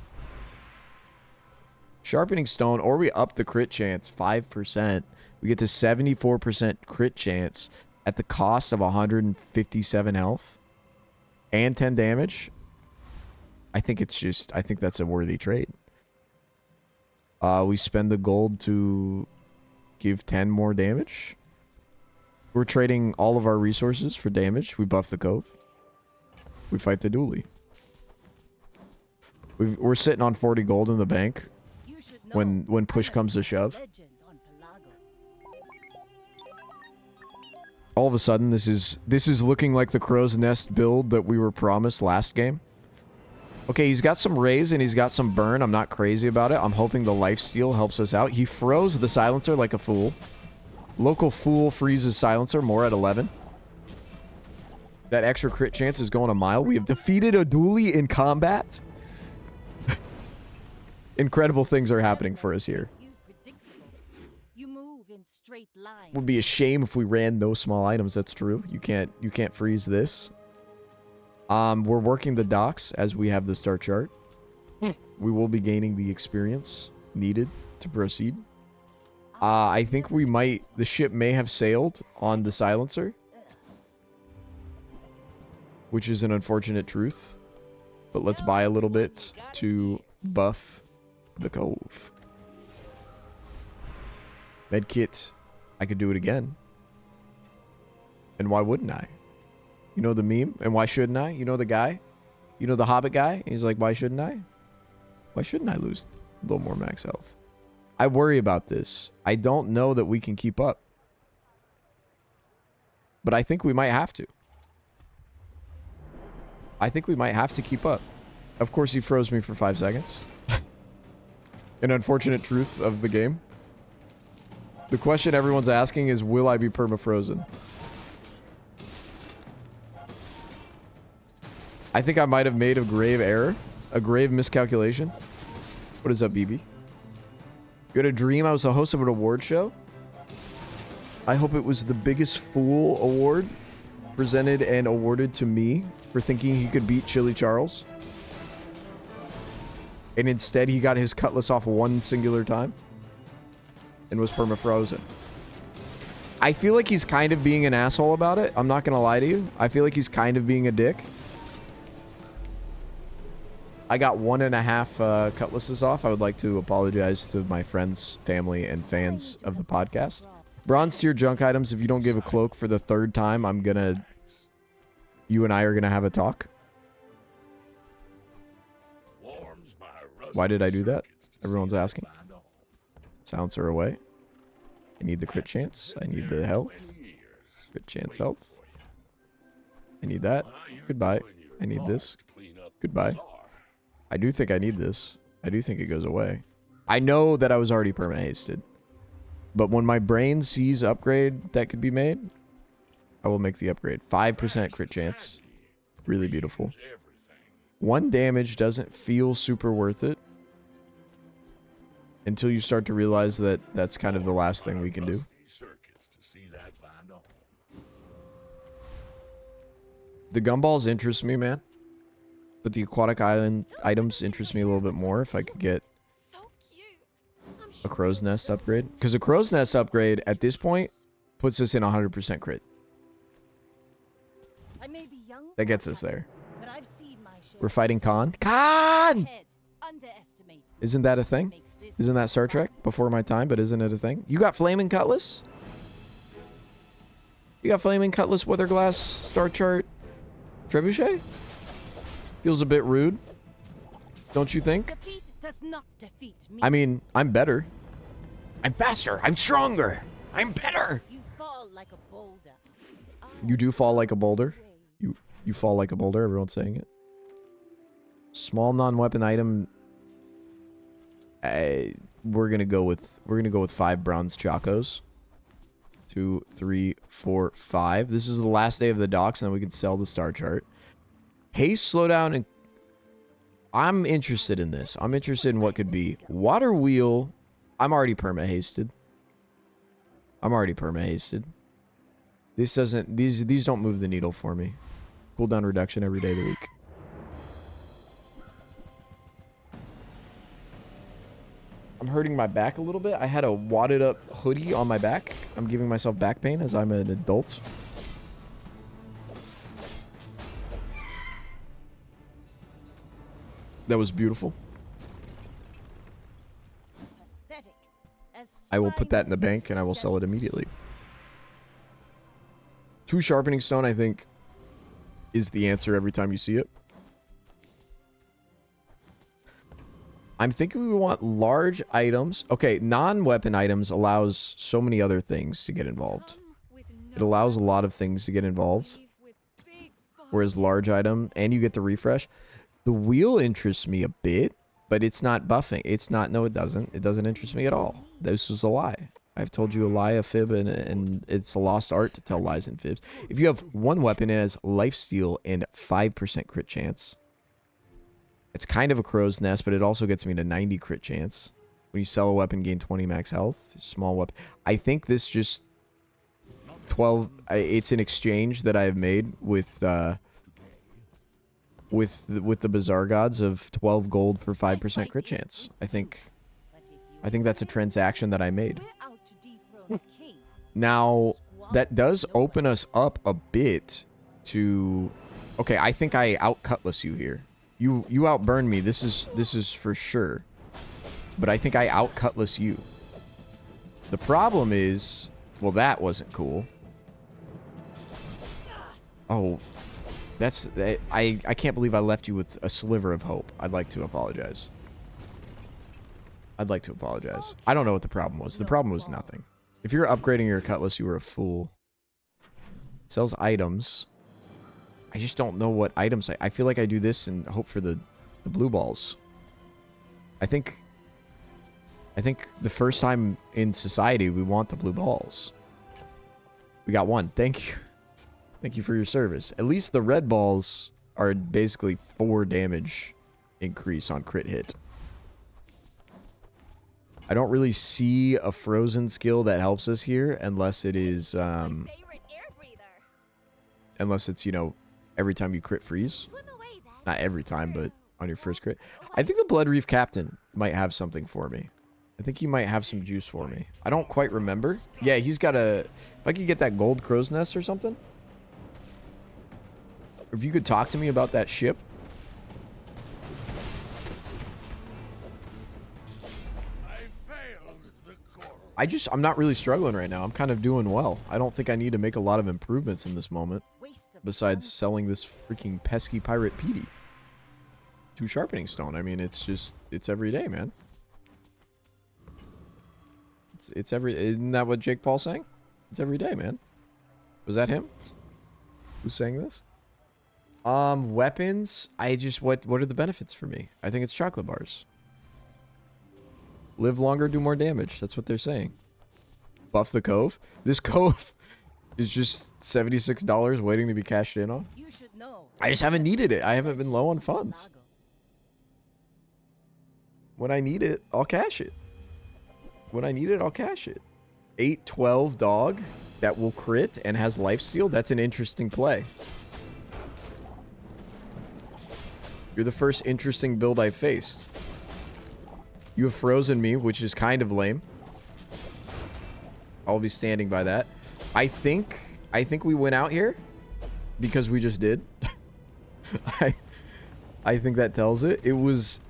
Sharpening Stone, or we up the crit chance 5%. We get to 74% crit chance at the cost of 157 health and 10 damage. I think it's just, I think that's a worthy trade. We spend the gold to give 10 more damage. We're trading all of our resources for damage. We buff the Cove. We fight the Dually. We're sitting on 40 gold in the bank when push comes to shove. All of a sudden, this is looking like the Crow's Nest build that we were promised last game. Okay, he's got some raise and he's got some burn. I'm not crazy about it. I'm hoping the lifesteal helps us out. He froze the silencer like a fool. Local fool freezes silencer, more at 11. That extra crit chance is going a mile. We have defeated a dually in combat. Incredible things are happening for us here. Would be a shame if we ran no small items. That's true. You can't freeze this. We're working the docks as we have the start chart. We will be gaining the experience needed to proceed. I think we might... The ship may have sailed on the silencer. Which is an unfortunate truth. But let's buy a little bit to buff the Cove. Medkit. I could do it again. And why wouldn't I? You know the meme? And why shouldn't I? You know the guy? You know the Hobbit guy? He's like, why shouldn't I? Why shouldn't I lose a little more max health? I worry about this. I don't know that we can keep up. But I think we might have to. I think we might have to keep up. Of course, he froze me for 5 seconds. An unfortunate truth of the game. The question everyone's asking is, will I be perma-frozen? I think I might have made a grave error. A grave miscalculation. What is up, BB? You had a dream I was the host of an award show? I hope it was the biggest fool award presented and awarded to me for thinking he could beat Chili Charles. And instead he got his Cutlass off one singular time. And was perma-frozen. I feel like he's kind of being an asshole about it. I'm not going to lie to you. I feel like he's kind of being a dick. I got 1.5 Cutlasses off. I would like to apologize to my friends, family, and fans of the podcast. Bronze tier junk items, if you don't give a cloak for the 3rd time, I'm going to... You and I are going to have a talk. Why did I do that? Everyone's asking. Silencer away. I need the crit chance. I need the health. Crit chance health. I need that. Goodbye. I need this. Goodbye. I do think I need this. I do think it goes away. I know that I was already perma-hasted. But when my brain sees upgrade that could be made, I will make the upgrade. 5% crit chance. Really beautiful. 1 damage doesn't feel super worth it. Until you start to realize that that's kind of the last thing we can do. The gumballs interest me, man. But the aquatic island items interest me a little bit more if I could get a crow's nest upgrade. Because a crow's nest upgrade at this point puts us in 100% crit. That gets us there. We're fighting Khan. Khan! Isn't that a thing? Isn't that Star Trek? Before my time, but isn't it a thing? You got Flaming Cutlass? You got Flaming Cutlass, Weatherglass, Star Chart, Trebuchet? Feels a bit rude. Don't you think? Defeat does not defeat me. I mean, I'm better. I'm faster. I'm stronger. I'm better. You fall like a boulder. You do fall like a boulder. You fall like a boulder. Everyone's saying it. Small non-weapon item. We're gonna go with 5 bronze chacos. 2, 3, 4, 5. This is the last day of the docks, and then we can sell the star chart. Haste, slow down, and I'm interested in this. I'm interested in what could be. Water wheel. I'm already perma-hasted. This doesn't. These don't move the needle for me. Cooldown reduction every day of the week. I'm hurting my back a little bit. I had a wadded up hoodie on my back. I'm giving myself back pain as I'm an adult. That was beautiful. Pathetic. As I will put that in the spineless bank and I will as sell it immediately. 2 sharpening stone, I think, is the answer every time you see it. I'm thinking we want large items. Okay, non-weapon items allows so many other things to get involved. It allows a lot of things to get involved. Whereas large item, and you get the refresh. The wheel interests me a bit, but it's not buffing. It's not, no it doesn't. It doesn't interest me at all. This was a lie. I've told you a lie, a fib, and it's a lost art to tell lies and fibs. If you have 1 weapon, it has lifesteal and 5% crit chance. It's kind of a crow's nest, but it also gets me to 90 crit chance. When you sell a weapon, gain 20 max health. Small weapon. I think this just 12. It's an exchange that I have made with the Bazaar gods of 12 gold for 5% crit chance. I think that's a transaction that I made. we're out to dethrone a king. Now that does open us up a bit to. Okay, I think I out Cutlass you here. You outburn me. This is for sure. But I think I out Cutlass you. The problem is, well, that wasn't cool. Oh, I can't believe I left you with a sliver of hope. I'd like to apologize. I don't know what the problem was. The problem was nothing. If you're upgrading your Cutlass, you were a fool. Sells items. I just don't know what items. I feel like I do this and hope for the blue balls. I think the first time in society we want the blue balls. We got 1. Thank you. Thank you for your service. At least the red balls are basically 4 damage increase on crit hit. I don't really see a frozen skill that helps us here unless it is unless it's, you know, every time you crit freeze. Not every time, but on your first crit. I think the Blood Reef Captain might have something for me. I think he might have some juice for me. I don't quite remember. Yeah, he's got a. If I could get that gold crow's nest or something. If you could talk to me about that ship. I'm not really struggling right now. I'm kind of doing well. I don't think I need to make a lot of improvements in this moment. Besides selling this freaking pesky pirate Petey. 2 sharpening stone. I mean, it's every day, man. Isn't that what Jake Paul sang? It's every day, man. Was that him? Who's saying this? Weapons. What are the benefits for me? I think it's chocolate bars. Live longer, do more damage. That's what they're saying. Buff the cove. This cove is just $76 waiting to be cashed in on. You should know. I just haven't needed it. I haven't been low on funds. When I need it, I'll cash it. 8-12 dog that will crit and has lifesteal. That's an interesting play. You're the first interesting build I faced. You have frozen me, which is kind of lame. I'll be standing by that. I think we went out here because we just did. I think that tells it. It was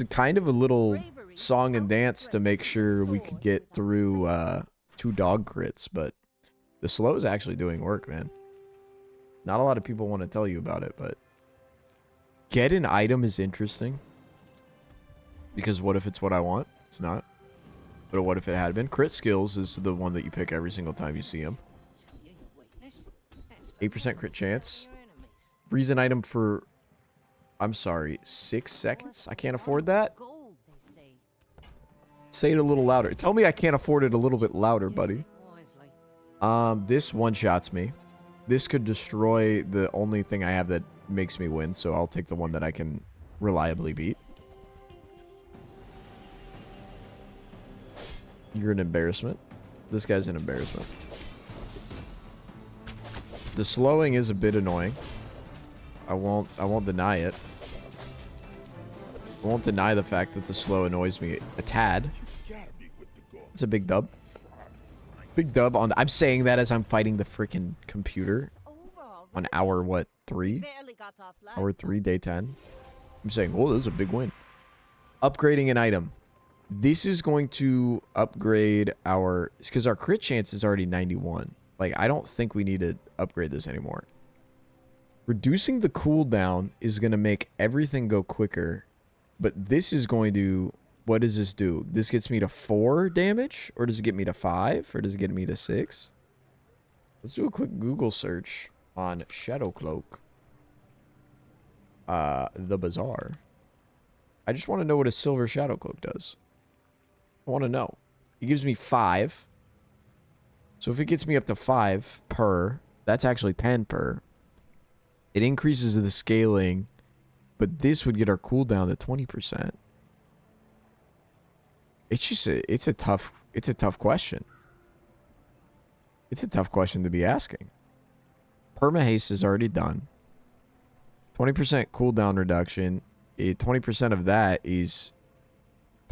kind of a little song and dance to make sure we could get through 2 dog crits, but The slow is actually doing work, man. Not a lot of people want to tell you about it, but get an item is interesting. Because what if it's what I want? It's not. But what if it had been? Crit skills is the one that you pick every single time you see him. 8% crit chance. Freeze an item for, I'm sorry, 6 seconds? I can't afford that? Say it a little louder. Tell me I can't afford it a little bit louder, buddy. This one-shots me. This could destroy the only thing I have that makes me win, so I'll take the one that I can reliably beat. You're an embarrassment. This guy's an embarrassment. The slowing is a bit annoying. I won't deny it. I won't deny the fact that the slow annoys me a tad. It's a big dub. Big dub on. I'm saying that as I'm fighting the freaking computer on hour what 3? Hour 3, day 10. I'm saying, oh, this is a big win. Upgrading an item. This is going to upgrade our, because our crit chance is already 91. Like, I don't think we need to upgrade this anymore. Reducing the cooldown is going to make everything go quicker. But this is going to, what does this do? This gets me to 4 damage? Or does it get me to 5? Or does it get me to 6? Let's do a quick Google search on Shadow Cloak. The Bazaar. I just want to know what a silver Shadow Cloak does. I want to know. It gives me 5. So if it gets me up to 5 per, that's actually 10 per. It increases the scaling, but this would get our cooldown to 20%. It's just it's a tough question. It's a tough question to be asking. Perma haste is already done. 20% cooldown reduction. 20% of that is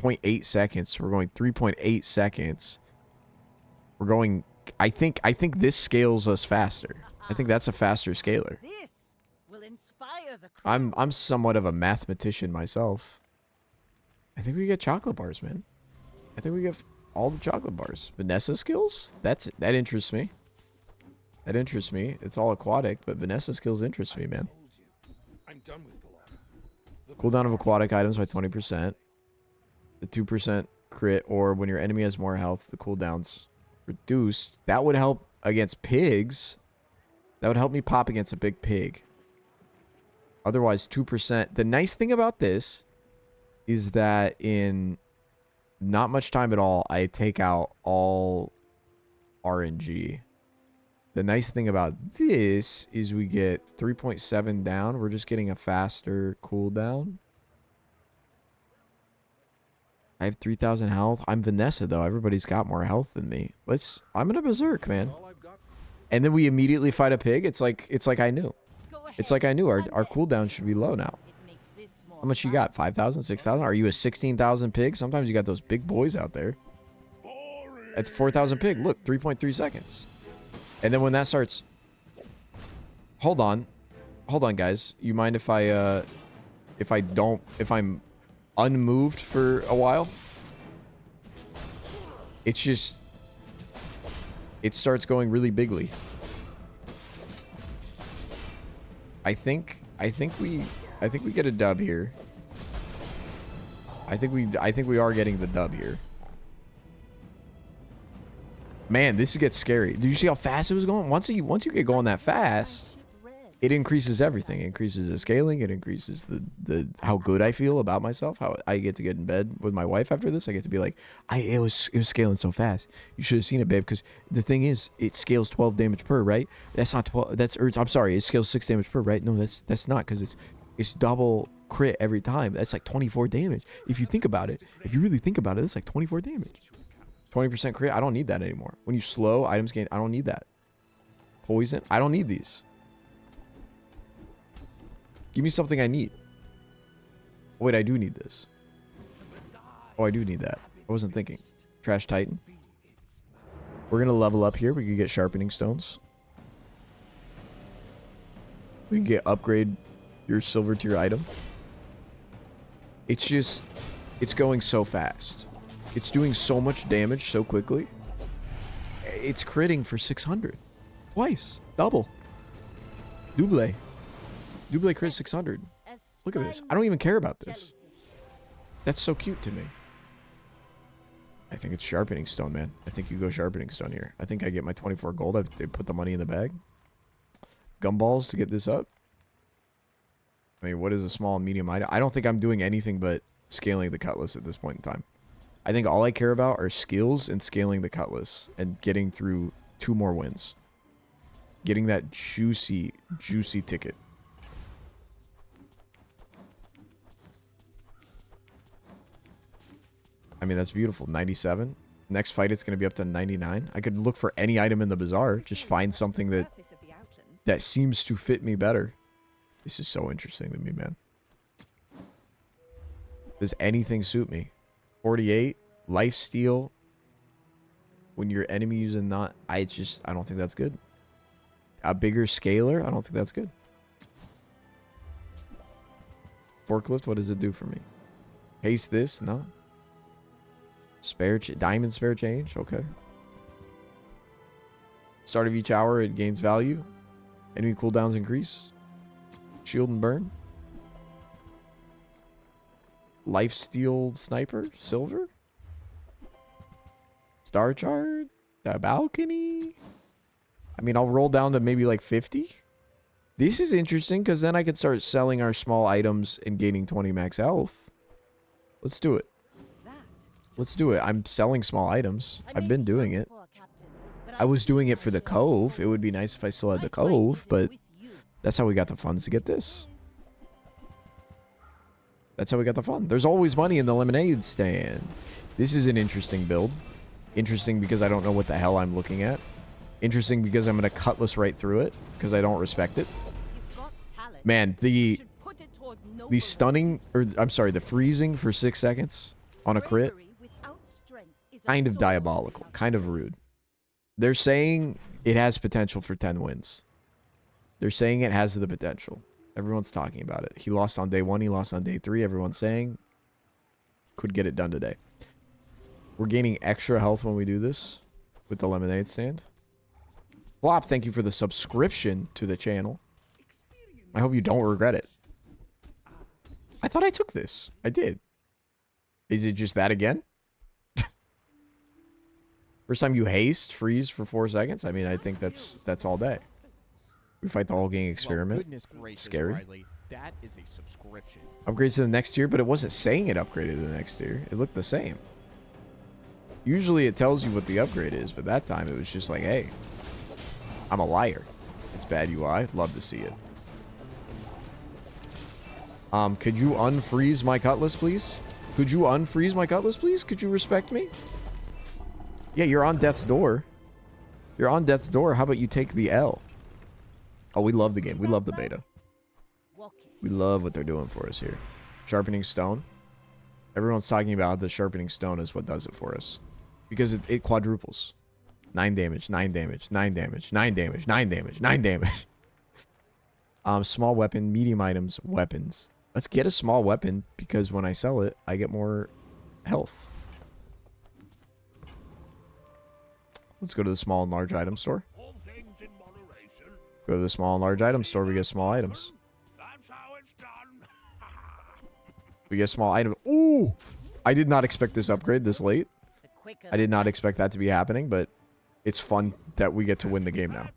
0.8 seconds. We're going 3.8 seconds. We're going, I think this scales us faster. I think that's a faster scaler. This will inspire the I'm somewhat of a mathematician myself. I think we get chocolate bars, man. I think we get all the chocolate bars. Vanessa skills? That interests me. That interests me. It's all aquatic, but Vanessa skills interest me, man. I'm done with Cooldown of aquatic items by 20%. The 2% crit, or when your enemy has more health, the cooldown's reduced. That would help against pigs. That would help me pop against a big pig. Otherwise, 2%. The nice thing about this is that in not much time at all, I take out all RNG. The nice thing about this is we get 3.7 down. We're just getting a faster cooldown. I have 3,000 health. I'm Vanessa, though. Everybody's got more health than me. I'm in a berserk, man. And then we immediately fight a pig. It's like I knew. It's like I knew our cooldown should be low now. How much you got? 5,000? 6,000? Are you a 16,000 pig? Sometimes you got those big boys out there. That's 4,000 pig. Look, 3.3 seconds. And then when that starts... Hold on. Hold on, guys. You mind if I'm unmoved for a while? It's just... It starts going really bigly. I think we get a dub here. I think we are getting the dub here. Man, this gets scary. Did you see how fast it was going? Once you get going that fast, it increases everything. It increases the scaling. It increases the how good I feel about myself. How I get to get in bed with my wife after this. I get to be like, it was scaling so fast. You should have seen it, babe. Because the thing is, it scales 12 damage per, right? That's not 12. I'm sorry. It scales 6 damage per, right? No, that's not, because it's double crit every time. That's like 24 damage. If you think about it, if you really think about it, that's like 24 damage. 20% crit. I don't need that anymore. When you slow items gain, I don't need that. Poison. I don't need these. Give me something I need. Oh, wait, I do need this. Oh, I do need that. I wasn't thinking. Trash Titan. We're going to level up here. We can get sharpening stones. We can get upgrade your silver tier item. It's just, it's going so fast. It's doing so much damage so quickly. It's critting for 600. Twice. Double. Double. Double crit 600. Look at this. I don't even care about this. That's so cute to me. I think it's sharpening stone, man. I think you go sharpening stone here. I think I get my 24 gold. They put the money in the bag. Gumballs to get this up. I mean, what is a small and medium item? I don't think I'm doing anything but scaling the Cutlass at this point in time. I think all I care about are skills and scaling the Cutlass and getting through 2 more wins. Getting that juicy, juicy ticket. I mean, that's beautiful. 97. Next fight, it's going to be up to 99. I could look for any item in the bazaar. Just find something that seems to fit me better. This is so interesting to me, man. Does anything suit me? 48. Life steal. When your enemy using not... I don't think that's good. A bigger scaler? I don't think that's good. Forklift, what does it do for me? Haste this? No. Diamond spare change? Okay. Start of each hour, it gains value. Enemy cooldowns increase. Shield and burn. Lifesteal sniper? Silver? Star chart? The balcony? I mean, I'll roll down to maybe like 50. This is interesting because then I could start selling our small items and gaining 20 max health. Let's do it. Let's do it. I'm selling small items. I've been doing it. I was doing it for the cove. It would be nice if I still had the cove, but that's how we got the funds to get this. That's how we got the fun. There's always money in the lemonade stand. This is an interesting build. Interesting because I don't know what the hell I'm looking at. Interesting because I'm going to Cutlass right through it because I don't respect it. Man, the stunning, or I'm sorry, the freezing for 6 seconds on a crit. Kind of diabolical. Kind of rude. They're saying it has potential for 10 wins. They're saying it has the potential. Everyone's talking about it. He lost on day 1. He lost on day 3. Everyone's saying could get it done today. We're gaining extra health when we do this with the lemonade stand. Flop, thank you for the subscription to the channel. I hope you don't regret it. I thought I took this. I did. Is it just that again? First time you haste, freeze for 4 seconds? I mean, I think that's all day. We fight the whole gang experiment. It's scary. Riley, that is a subscription. Upgrades to the next tier, but it wasn't saying it upgraded to the next tier. It looked the same. Usually it tells you what the upgrade is, but that time it was just like, hey, I'm a liar. It's bad UI. Love to see it. Could you unfreeze my Cutlass, please? Could you unfreeze my Cutlass, please? Could you respect me? Yeah, you're on death's door. You're on death's door. How about you take the L? Oh, we love the game. We love the beta. We love what they're doing for us here. Sharpening stone. Everyone's talking about the sharpening stone is what does it for us. Because it quadruples. 9 damage, 9 damage, 9 damage, 9 damage, 9 damage, 9 damage. Small weapon, medium items, weapons. Let's get a small weapon because when I sell it, I get more health. Let's go to the small and large item store. Go to the small and large item store. We get small items. We get small items. Ooh! I did not expect this upgrade this late. I did not expect that to be happening, but it's fun that we get to win the game now.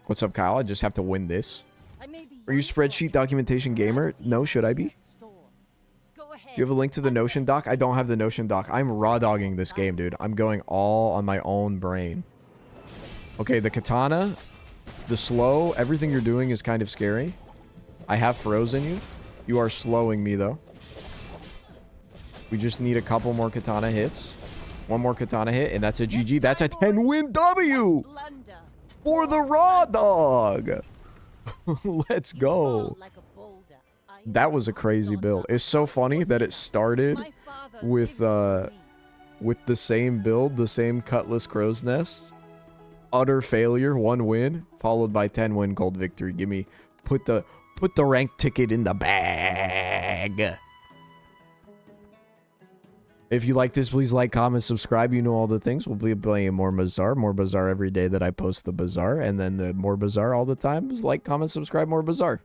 What's up, Kyle? I just have to win this. Are you spreadsheet documentation gamer? No, should I be? Do you have a link to the Notion doc? I don't have the Notion doc. I'm raw dogging this game, dude. I'm going all on my own brain. Okay, the katana, the slow, everything you're doing is kind of scary. I have frozen you. You are slowing me, though. We just need a couple more katana hits. One more katana hit, and that's a GG. That's a 10-win W for the raw dog. Let's go. That was a crazy build. It's so funny that it started with the same build, the same Cutlass Crow's Nest. Utter failure, 1 win, followed by 10-win gold victory. Give me, put the rank ticket in the bag. If you like this, please like, comment, subscribe. You know all the things. We'll be playing more Bazaar every day that I post the Bazaar. And then the more Bazaar all the time is like, comment, subscribe, more Bazaar.